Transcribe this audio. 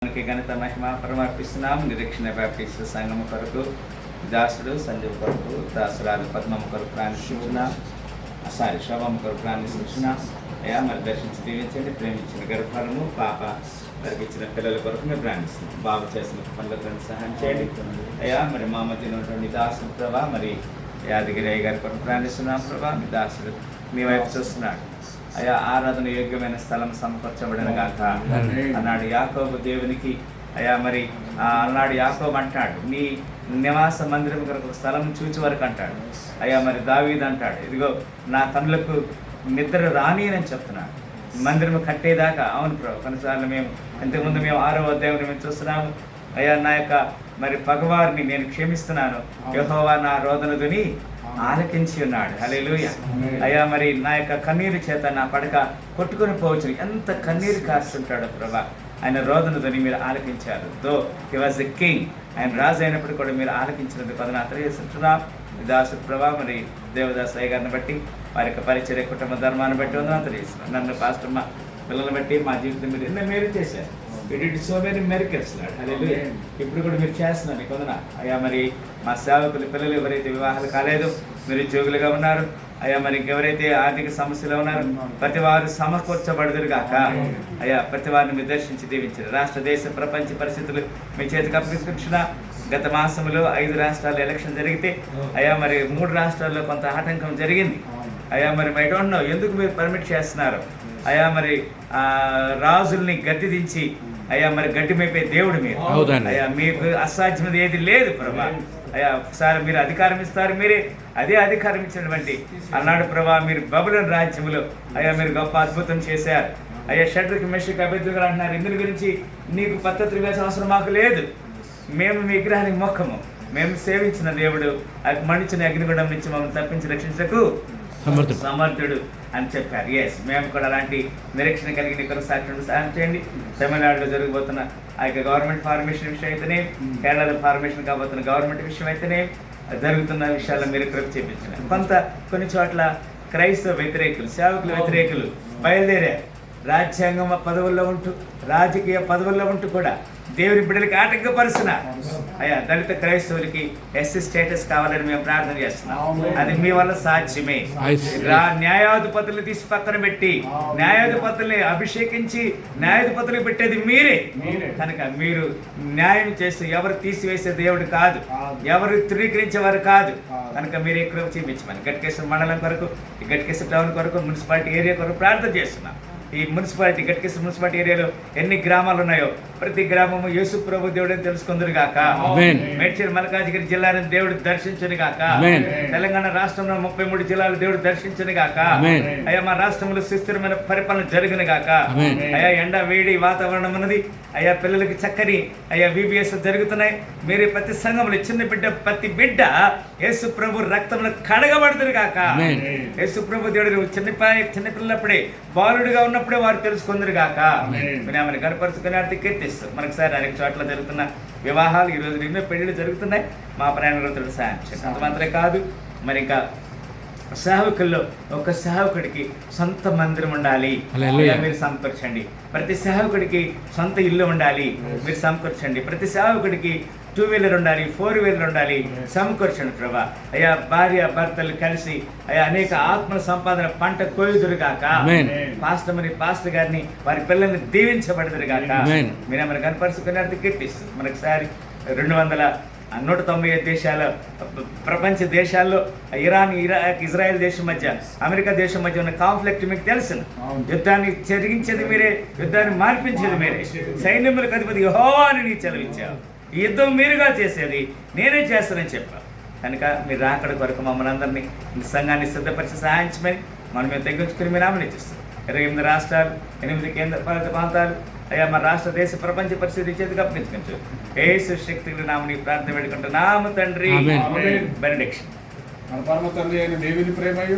మనకి ఘనత మహిమ పరమర్పిస్తున్నాం. నిరీక్షణ బ్యాప్టిస్ట్ సంఘము కొరకు దాసుడు సంజీవ్ కొరకు దాసురాలు పద్మమ్మ కొరకు ప్రాణిస్తున్నా శోభమ్మ కొరకు ప్రాణిస్తున్నా. అయ్యా మరి దర్శించి దీవించండి. ప్రేమించిన గర్భఫలము పాప వారికి ఇచ్చిన పిల్లల కొరకు మేము ప్రాణిస్తున్నాం. బాబు చేసిన పనులకు సహాయం చేయండి. అయ్యా మరి మా మధ్యలో ఉన్నటువంటి దాసుడు ప్రభా మరి యాదగిరి అయ్య గారి కొరకు ప్రాణిస్తున్నాం ప్రభా. మీ దాసుడు మీ వైపు చూస్తున్నాడు. అయ్యా ఆరాధన యోగ్యమైన స్థలం సమకూర్చబడిన గాక అన్నాడు యాకోబు దేవునికి. అయ్యా మరి అన్నాడు యాకోబు అంటాడు నీ నివాస మందిరం కొరకు స్థలం చూచి వరకు అంటాడు. అయ్యా మరి దావీదు అంటాడు ఇదిగో నా కన్నులకు నిద్ర రాని అని చెప్తున్నాడు. మందిరం కట్టేదాకా అవును ప్రభు. కొన్నిసార్లు ఇంతకుముందు మేము 6వ అధ్యాయం మేము చూస్తున్నాము. అయ్యా నా యొక్క మరి పగవారిని నేను క్షమిస్తున్నాను, యెహోవా నా రోదన ధ్వని ఆలకించి ఉన్నాడు. హల్లెలూయా. అయ్యా మరి నా యొక్క కన్నీరు చేత నా పడక కొట్టుకొని పోవచ్చు. ఎంత కన్నీరు కాస్తుంటాడు ప్రభా. ఆయన రోదన ధ్వని మీరు ఆలకించారు. దో హి వాజ్ ద కింగ్, ఆయన రాజు అయినప్పుడు కూడా మీరు ఆలకించినందుకు పదనాత్ర చేస్తున్నాం. దాసు ప్రభా మరి దేవదాస్ అయ్య గారిని బట్టి వారి యొక్క పరిచర్య కుటుంబ ధర్మాన్ని బట్టి వందనాలు చేస్తున్నాను. నన్ను పాస్టర్ మా పిల్లల్ని బట్టి మా జీవితం మీరు ఎన్నో మేలు చేశారు. సో మెనీ మెరికల్స్ హల్లెలూయా. ఇప్పుడు కూడా మీరు చేస్తున్నారు నీకు వందన. అయ్యా మరి మా సేవకులు పిల్లలు ఎవరైతే వివాహాలు కాలేదు మీరు ఉద్యోగులుగా ఉన్నారు. అయ్యా మరి ఇంకెవరైతే ఆర్థిక సమస్యలు ఉన్నారు ప్రతి వారు సమకూర్చబడుదురు గాక. అయ్యా ప్రతి వారిని మీరు దర్శించి దీవించారు. రాష్ట్ర దేశ ప్రపంచ పరిస్థితులు మీ చేతికి అప్పగించిన గత మాసంలో 5 రాష్ట్రాల్లో ఎలక్షన్ జరిగితే అయ్యా మరి 3 రాష్ట్రాల్లో కొంత ఆటంకం జరిగింది. అయ్యా మరి ఐ డోంట్ నో ఎందుకు మీరు పర్మిట్ చేస్తున్నారు. అయ్యా మరి రాజుల్ని గద్దె దించి అయ్యా మరి గడ్డి మేపే దేవుడు మీరు. అయ్యా మీకు అసాధ్యమైనది ఏది లేదు ప్రభా. అయ్యా ఒకసారి మీరు అధికారం ఇస్తారు, మీరే అదే అధికారం ఇచ్చినటువంటి అన్నాడు ప్రభా. మీరు బబులోను రాజ్యములో అయ్యా మీరు గొప్ప అద్భుతం చేశారు. అయ్యా షడ్రకు మెషకు అభ్యర్థులు అంటున్నారు ఇందుని గురించి నీకు పద్ధతులు వేసే అవసరం మాకు లేదు. మేము మీ విగ్రహానికి మొక్కము. మేము సేవించిన దేవుడు మణిచిన అగ్నిగుండం నుంచి మమ్మల్ని తప్పించి రక్షించకు సమర్థుడు అని చెప్పారు. ఎస్ మేము కూడా అలాంటి నిరీక్షణ కలిగిన ఇతర సాక్షులను సాయం చేయండి. తమిళనాడులో జరగబోతున్న ఆ యొక్క గవర్నమెంట్ ఫార్మేషన్ విషయం అయితేనే, కేరళలో ఫార్మేషన్ కాబోతున్న గవర్నమెంట్ విషయం అయితేనే జరుగుతున్న విషయాల్లో మీరు కృప చేయించిన కొన్ని చోట్ల క్రైస్తవ వ్యతిరేకులు సేవకుల వ్యతిరేకులు బయలుదేరారు. రాజ్యాంగం పదవుల్లో ఉంటూ రాజకీయ పదవుల్లో ఉంటూ కూడా దేవుని బిడ్డలకి ఆటంకపరుస్తున్నా. అయ్యా దళిత క్రైస్తవులకి ఎస్సీ స్టేటస్ కావాలని మేము ప్రార్థన చేస్తున్నాం. అది మీ వల్ల సాధ్యమే. న్యాయాధిపతులు తీసి పక్కన పెట్టి న్యాయాధిపతుల్ని అభిషేకించి న్యాయాధిపతులు పెట్టేది మీరే కనుక మీరు న్యాయం చేస్తూ ఎవరు తీసివేసే దేవుడు కాదు, ఎవరు ధృవీకరించేవారు కాదు. కనుక మీరు ఎక్కువ చూపించమని గట్కేశ్వర మండలం కొరకు, గట్కేశ్వర టౌన్ కొరకు, మున్సిపాలిటీ ఏరియా కొరకు ప్రార్థన చేస్తున్నాం. ఈ మున్సిపాలిటీ గట్కేశ్వర మున్సిపాలిటీ ఏరియాలో ఎన్ని గ్రామాలు ఉన్నాయో ప్రతి గ్రామము యేసు ప్రభు దేవుడు తెలుసుకుందరు గాక. మేడ్చల్ మల్కాజిగిరి జిల్లాను దేవుడు దర్శించును గాక. తెలంగాణ రాష్ట్రంలో 33 జిల్లాలు దేవుడు దర్శించును గాక. అయ్యా మా రాష్ట్రంలో సుస్థిరమైన పరిపాలన జరుగును గాక. అయ్యా ఎండ వేడి వాతావరణం ఉన్నది. అయ్యా పిల్లలకి చక్కని అయ్యా VBS జరుగుతున్నాయి. మీరు ప్రతి సంఘంలో చిన్న బిడ్డ ప్రతి బిడ్డ యేసు ప్రభు రక్తంలో కడగబడుతురు గాక. యేసు ప్రభు దేవుడు చిన్నపిల్లప్పుడే బాలుడిగా ఉన్నప్పుడే వారు తెలుసుకుందరు గాక. ఆమెను కనపరుచుకుని అర్థం కీర్తిస్తారు. మనకుసారి అనేక చోట్ల జరుగుతున్న వివాహాలు, ఈ రోజు ఎన్నో పెళ్లిళ్ళు జరుగుతున్నాయి. మా ప్రయాణికులు సాయం చేయండి. అంత మాత్రమే కాదు మరి ఇంకా సేవకుల్లో ఒక సేవకుడికి సొంత మందిరం ఉండాలి, మీరు సమకూర్చండి. ప్రతి సేవకుడికి సొంత ఇల్లు ఉండాలి, మీరు సమకూర్చండి. ప్రతి సేవకుడికి 2 వీలర్ ఉండాలి, 4 వీలర్ ఉండాలి, సమకూర్చండి ప్రభా. అయ్యా భార్య భర్తలు కలిసి అయ్యా అనేక ఆత్మ సంపాదన పంట కోయుదురుగాక. పాస్టర్ గారిని వారి పిల్లల్ని దీవించబడదురుగాక. మీరు ఏమైనా కనపరుచుకుని అర్థం కీర్తిస్తుంది. మనకుసారి 195 దేశాలు ప్రపంచ దేశాల్లో ఇరాన్, ఇరాక్, ఇజ్రాయెల్ దేశం మధ్య, అమెరికా దేశం మధ్య ఉన్న కాన్ఫ్లిక్ట్ మీకు తెలుసు. యుద్ధాన్ని జరిగించేది మీరే, యుద్ధాన్ని మార్పించేది మీరే. సైన్యములకు అధిపతి యెహోవా అని నీ సెలవిచ్చావు. ఈ యుద్ధం మీరుగా చేసేది నేనే చేస్తానని చెప్పాను. కనుక మీరు రాకడ కొరకు మమ్మల్ని అందరినీ సంఘాన్ని సిద్ధపరిచి సహాయించమని మేము తగ్గించుకుని మీ నామని ఇచ్చిస్తాం. 28 రాష్ట్రాలు, 8 కేంద్ర పాలిత ప్రాంతాలు అయ్యా మా రాష్ట్ర దేశ ప్రపంచ పరిస్థితి చేతికి అప్పగించుకోవచ్చు. యేసు శక్తి నామని ప్రార్థన పెట్టుకుంటున్నాము తండ్రి. బెనడిక్షన్. మన పరమ తండ్రి అయిన దేవుని ప్రేమయు